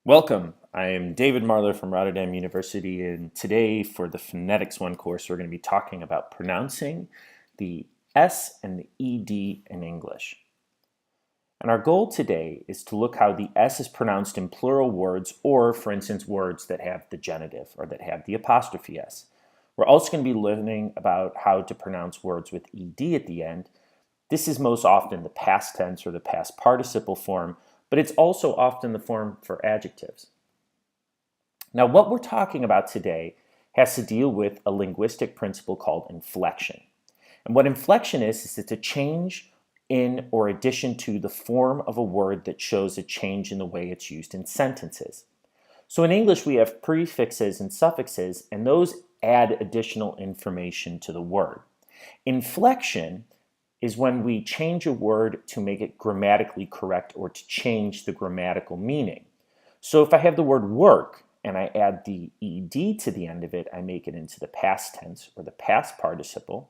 Welcome. I am David Marler from Rotterdam University, and today for the Phonetics 1 course, we're going to be talking about pronouncing the S and the ED in English. And our goal today is to look how the S is pronounced in plural words, or for instance, words that have the genitive or that have the apostrophe S. We're also going to be learning about how to pronounce words with ED at the end. This is most often the past tense or the past participle form, but it's also often the form for adjectives. Now, what we're talking about today has to deal with a linguistic principle called inflection. And what inflection is it's a change in or addition to the form of a word that shows a change in the way it's used in sentences. So in English, we have prefixes and suffixes, and those add additional information to the word. Inflection is when we change a word to make it grammatically correct or to change the grammatical meaning. So if I have the word work and I add the ed to the end of it, I make it into the past tense or the past participle.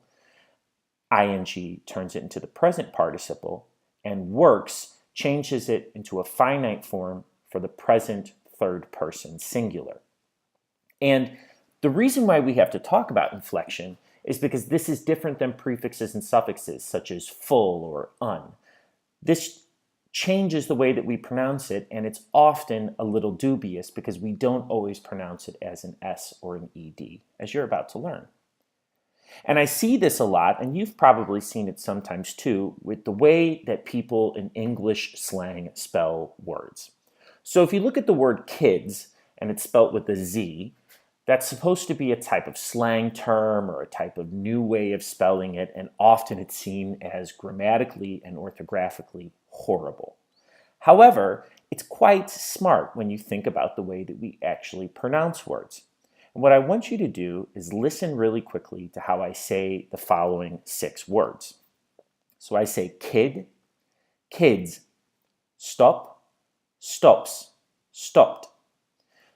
ing turns it into the present participle, and works changes it into a finite form for the present third person singular. And the reason why we have to talk about inflection is because this is different than prefixes and suffixes such as full or un. This changes the way that we pronounce it, and it's often a little dubious because we don't always pronounce it as an S or an ED, as you're about to learn. And I see this a lot, and you've probably seen it sometimes too, with the way that people in English slang spell words. So if you look at the word kids, and it's spelt with a Z, that's supposed to be a type of slang term or a type of new way of spelling it, and often it's seen as grammatically and orthographically horrible. However, it's quite smart when you think about the way that we actually pronounce words. And what I want you to do is listen really quickly to how I say the following 6 words. So I say kid, kids, stop, stops, stopped.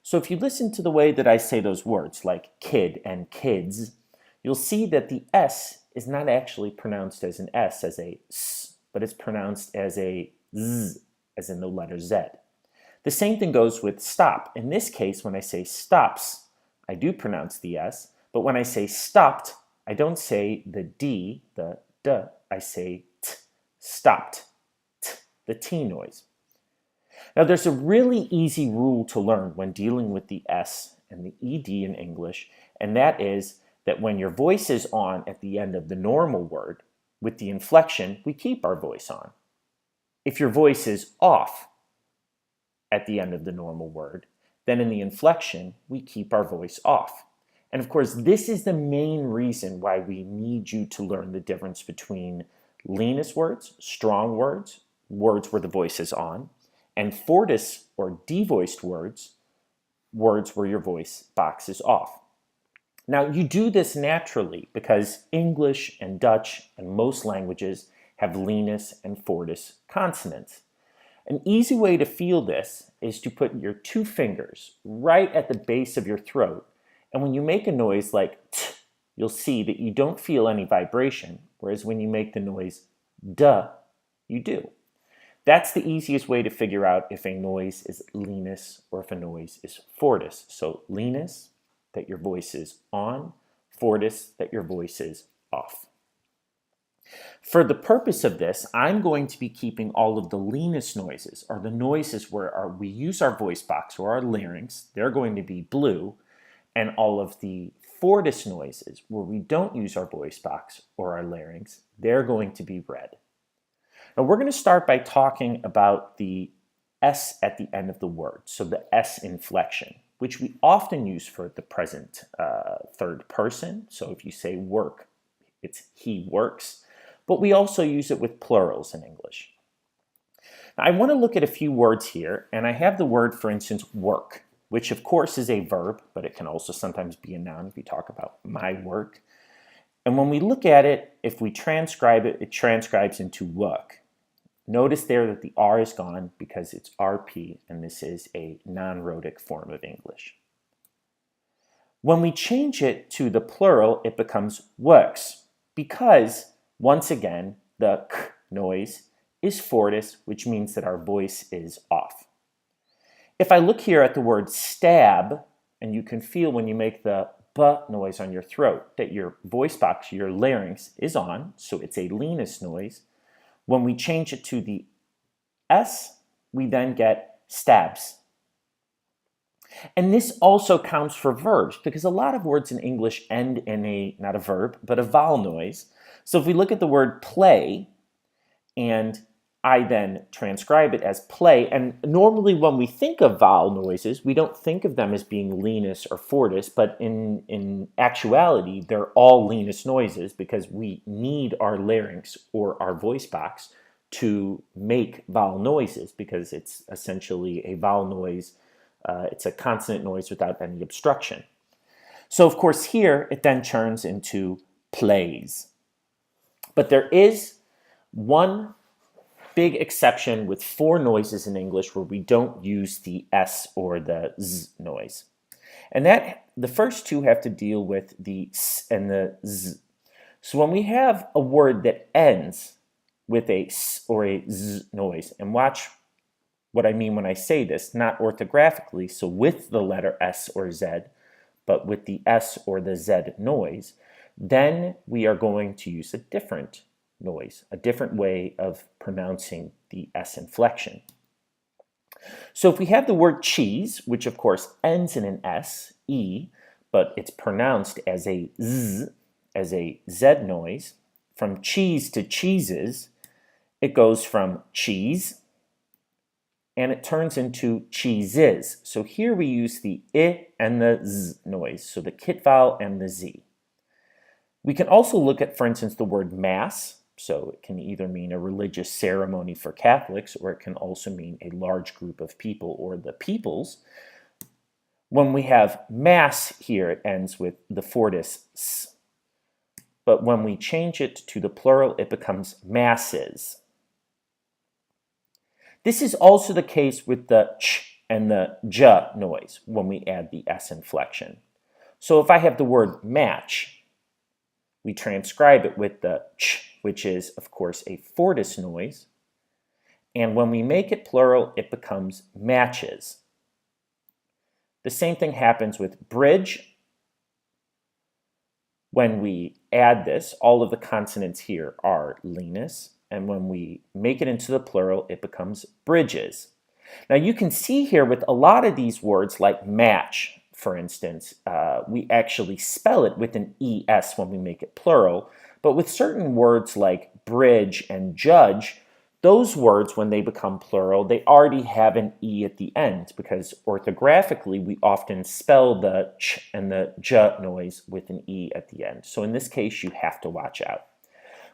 So if you listen to the way that I say those words, like kid and kids, you'll see that the S is not actually pronounced as an S, as a S, but it's pronounced as a Z, as in the letter Z. The same thing goes with stop. In this case, when I say stops, I do pronounce the S, but when I say stopped, I don't say the D, the D, I say T, stopped, T, the T noise. Now, there's a really easy rule to learn when dealing with the S and the ED in English, and that is that when your voice is on at the end of the normal word, with the inflection, we keep our voice on. If your voice is off at the end of the normal word, then in the inflection, we keep our voice off. And of course, this is the main reason why we need you to learn the difference between leanest words, strong words, words where the voice is on, and fortis or devoiced words, words where your voice box is off. Now, you do this naturally because English and Dutch and most languages have leanest and fortis consonants. An easy way to feel this is to put your 2 fingers right at the base of your throat, and when you make a noise like t, you'll see that you don't feel any vibration, whereas when you make the noise duh, you do. That's the easiest way to figure out if a noise is leanest or if a noise is fortis. So leanest, that your voice is on, fortis, that your voice is off. For the purpose of this, I'm going to be keeping all of the leanest noises, or the noises where we use our voice box or our larynx, they're going to be blue, and all of the fortis noises where we don't use our voice box or our larynx, they're going to be red. Now we're going to start by talking about the S at the end of the word, so the S inflection, which we often use for the present third person. So if you say work, it's he works, but we also use it with plurals in English. Now, I want to look at a few words here, and I have the word, for instance, work, which of course is a verb, but it can also sometimes be a noun if we talk about my work. And when we look at it, if we transcribe it, it transcribes into work. Notice there that the R is gone because it's RP, and this is a non-rhotic form of English. When we change it to the plural, it becomes works, because, once again, the k noise is fortis, which means that our voice is off. If I look here at the word stab, and you can feel when you make the B noise on your throat that your voice box, your larynx, is on, so it's a leanness noise. When we change it to the S, we then get stabs. And this also counts for verbs because a lot of words in English end in a, not a verb, but a vowel noise. So if we look at the word play, and I then transcribe it as play, and normally when we think of vowel noises, we don't think of them as being leanness or fortis, but in actuality, they're all leanness noises because we need our larynx or our voice box to make vowel noises because it's essentially a vowel noise. It's a consonant noise without any obstruction. So of course here, it then turns into plays. But there is one big exception with 4 noises in English where we don't use the S or the Z noise. And that the first 2 have to deal with the S and the Z. So when we have a word that ends with a S or a Z noise, and watch what I mean when I say this, not orthographically, so with the letter S or Z, but with the S or the Z noise, then we are going to use a different noise, a different way of pronouncing the S inflection. So if we have the word cheese, which of course ends in an S, E, but it's pronounced as a Z, as a Z noise, from cheese to cheeses, it goes from cheese, and it turns into cheeses. So here we use the I and the Z noise, so the kit vowel and the Z. We can also look at, for instance, the word mass. So it can either mean a religious ceremony for Catholics, or it can also mean a large group of people or the peoples. When we have mass here, it ends with the fortis s. But when we change it to the plural, it becomes masses. This is also the case with the ch and the j noise when we add the S inflection. So if I have the word match, we transcribe it with the ch, which is, of course, a fortis noise. And when we make it plural, it becomes matches. The same thing happens with bridge. When we add this, all of the consonants here are leanness. And when we make it into the plural, it becomes bridges. Now you can see here with a lot of these words like match, for instance, we actually spell it with an ES when we make it plural. But with certain words like bridge and judge, those words, when they become plural, they already have an E at the end because orthographically, we often spell the ch and the j noise with an E at the end. So in this case, you have to watch out.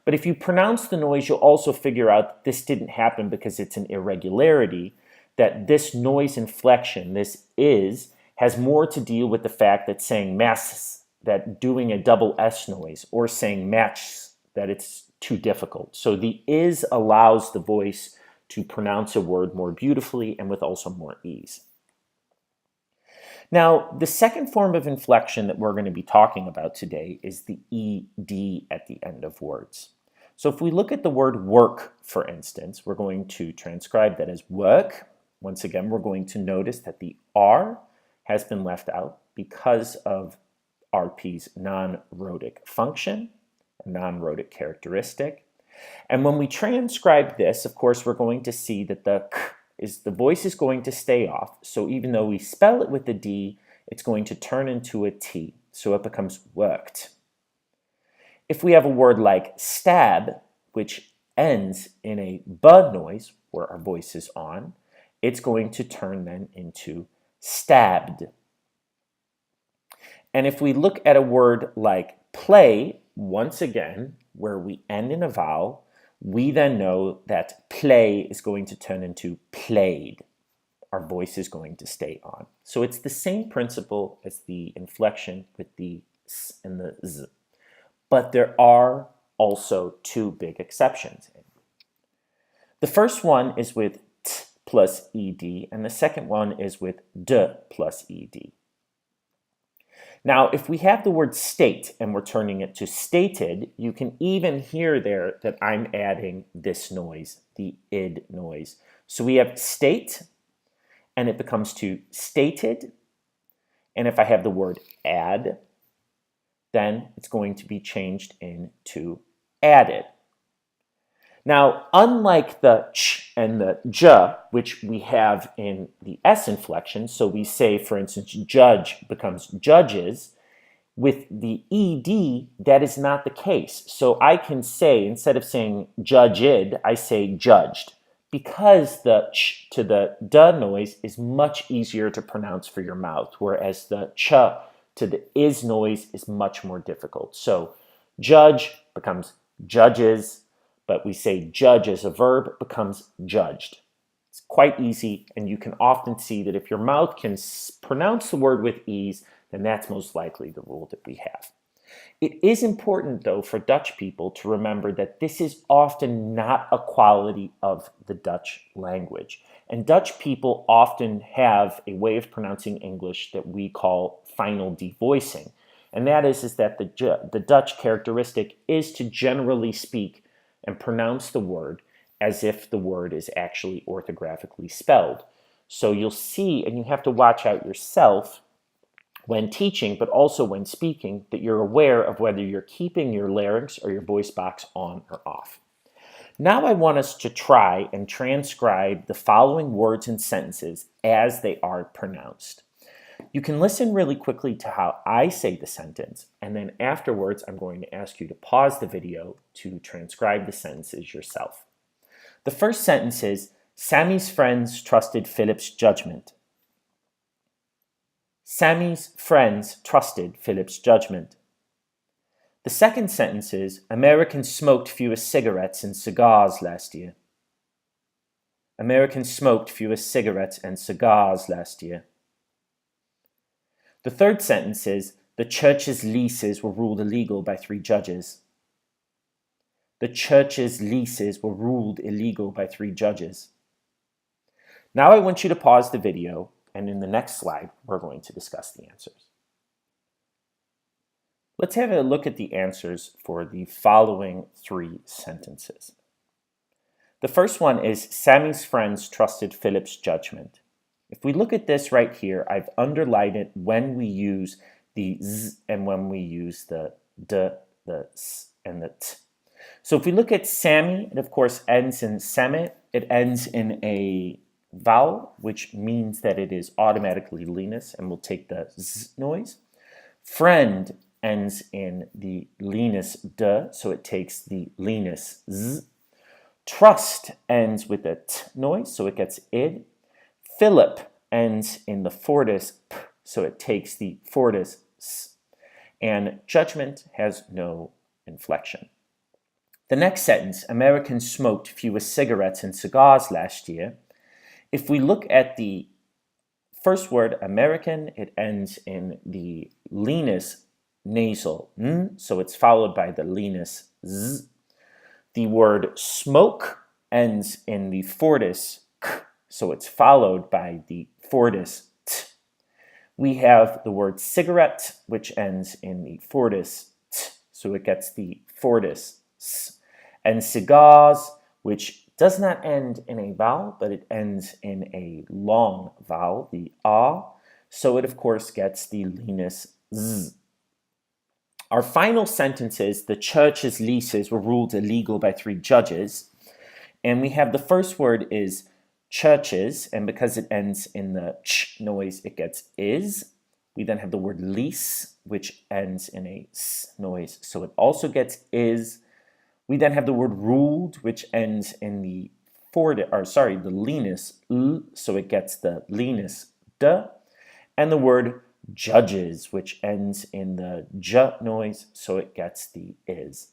But if you pronounce the noise, you'll also figure out that this didn't happen because it's an irregularity, that this noise inflection, this is, has more to deal with the fact that saying masses, that doing a double S noise, or saying match, that it's too difficult. So the is allows the voice to pronounce a word more beautifully and with also more ease. Now, the second form of inflection that we're going to be talking about today is the ED at the end of words. So if we look at the word work, for instance, we're going to transcribe that as work. Once again, we're going to notice that the R has been left out because of RP's non-rhotic function, a non-rhotic characteristic. And when we transcribe this, of course, we're going to see that the voice is going to stay off. So even though we spell it with the D, it's going to turn into a T. So it becomes worked. If we have a word like stab, which ends in a B noise, where our voice is on, it's going to turn then into stabbed. And if we look at a word like play, once again, where we end in a vowel, we then know that play is going to turn into played. Our voice is going to stay on. So it's the same principle as the inflection with the S and the Z. But there are also 2 big exceptions. The first one is with T plus ED, and the second one is with D plus ED. Now, if we have the word state and we're turning it to stated, you can even hear there that I'm adding this noise, the id noise. So we have state, and it becomes to stated. And if I have the word add, then it's going to be changed into added. Now, unlike the ch and the j, which we have in the S inflection, so we say, for instance, judge becomes judges, with the ed, that is not the case. So I can say, instead of saying judged, I say judged, because the ch to the d noise is much easier to pronounce for your mouth, whereas the ch to the is noise is much more difficult. So judge becomes judges, but we say judge as a verb becomes judged. It's quite easy, and you can often see that if your mouth can pronounce the word with ease, then that's most likely the rule that we have. It is important, though, for Dutch people to remember that this is often not a quality of the Dutch language. And Dutch people often have a way of pronouncing English that we call final devoicing. And that is that the Dutch characteristic is to generally speak and pronounce the word as if the word is actually orthographically spelled. So you'll see, and you have to watch out yourself when teaching, but also when speaking, that you're aware of whether you're keeping your larynx or your voice box on or off. Now I want us to try and transcribe the following words and sentences as they are pronounced. You can listen really quickly to how I say the sentence, and then afterwards I'm going to ask you to pause the video to transcribe the sentences yourself. The first sentence is, Sammy's friends trusted Philip's judgment. Sammy's friends trusted Philip's judgment. The second sentence is, Americans smoked fewer cigarettes and cigars last year. Americans smoked fewer cigarettes and cigars last year. The third sentence is, the church's leases were ruled illegal by 3 judges. The church's leases were ruled illegal by 3 judges. Now I want you to pause the video, and in the next slide, we're going to discuss the answers. Let's have a look at the answers for the following 3 sentences. The first one is, Sammy's friends trusted Philip's judgment. If we look at this right here, I've underlined it when we use the z and when we use the d, the s, and the t. So if we look at Sammy, it of course ends in seme. It ends in a vowel, which means that it is automatically lenis, and we'll take the z noise. Friend ends in the lenis d, so it takes the lenis z. Trust ends with a t noise, so it gets id. Philip ends in the fortis p, so it takes the fortis s. And judgment has no inflection. The next sentence, Americans smoked fewer cigarettes and cigars last year. If we look at the first word, American, it ends in the lenis nasal n, so it's followed by the lenis z. The word smoke ends in the fortis k, so it's followed by the fortis t. We have the word cigarette, which ends in the fortis t, so it gets the fortis s. And cigars, which does not end in a vowel, but it ends in a long vowel, the a, so it of course gets the lenis z. Our final sentence is, the church's leases were ruled illegal by 3 judges. And we have the first word is churches, and because it ends in the ch noise, it gets is. We then have the word lease, which ends in a s noise, so it also gets is. We then have the word ruled, which ends in the the lenis l, so it gets the lenis d. And the word judges, which ends in the j noise, so it gets the is.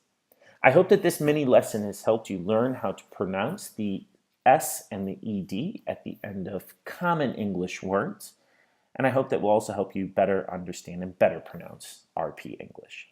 I hope that this mini lesson has helped you learn how to pronounce the S and the ED at the end of common English words, and I hope that will also help you better understand and better pronounce RP English.